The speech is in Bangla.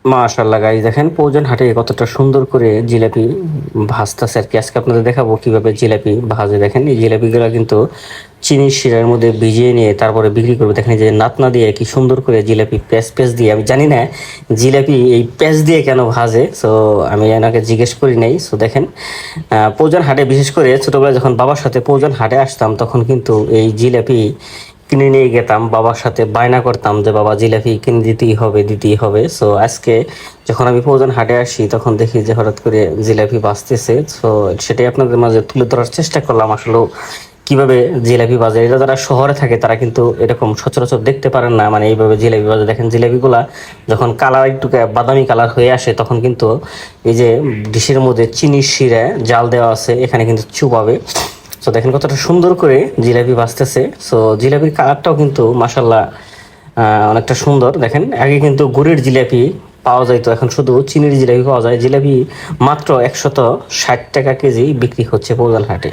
মাশাআল্লাহ গাইস, দেখেন পৌজন হাটে কতটা সুন্দর করে জিলাপি ভাজতেছে আর কি। আজকে আপনাদের দেখাবো কিভাবে জিলাপি ভাজে। দেখেন এই জিলাপিগুলো কিন্তু চিনির শিরার মধ্যে ভিজিয়ে নিয়ে তারপরে বিক্রি করবে। দেখেন এই যে নাতনা দিয়ে কি সুন্দর করে জিলাপি পেঁচ দিয়ে, আমি জানি না জিলাপি এই পেঁচ দিয়ে কেন ভাজে, সো আমি এনাকে জিজ্ঞেস করি নাই। সো দেখেন পৌজন হাটে বিশেষ করে ছোটবেলায় যখন বাবার সাথে পৌজন হাটে আসতাম তখন কিন্তু এই জিলাপি কিনে নিয়ে যেতাম, বাবার সাথে বায়না করতাম যে বাবা জিলাপি কিনে দিতেই হবে। সো আজকে যখন আমি পৌজন হাটে আসি তখন দেখি যে হঠাৎ করে জিলাপি বাজতেছে। সো সেটাই আপনাদের মাঝে তুলে ধরার চেষ্টা করলাম আসলে কিভাবে জিলাপি বাজে। এটা যারা শহরে থাকে তারা কিন্তু এরকম সচরাচর দেখতে পারেন না, মানে এইভাবে জিলাপি বাজে। দেখেন জিলাপিগুলা যখন কালার একটু বাদামি কালার হয়ে আসে তখন কিন্তু এই যে ডিশের মধ্যে চিনির শিরা জাল দেওয়া আছে এখানে কিন্তু চুবাবে। সো দেখেন কতটা সুন্দর করে জিলাপি ভাজতেছে। সো জিলাপির কালারটাও কিন্তু মাসাল্লাহ অনেকটা সুন্দর। দেখেন আগে কিন্তু গুড়ের জিলাপি পাওয়া যায়, তো এখন শুধু চিনির জিলাপি পাওয়া যায়। জিলাপি মাত্র 160 টাকা কেজি বিক্রি হচ্ছে পৌজাল হাটে।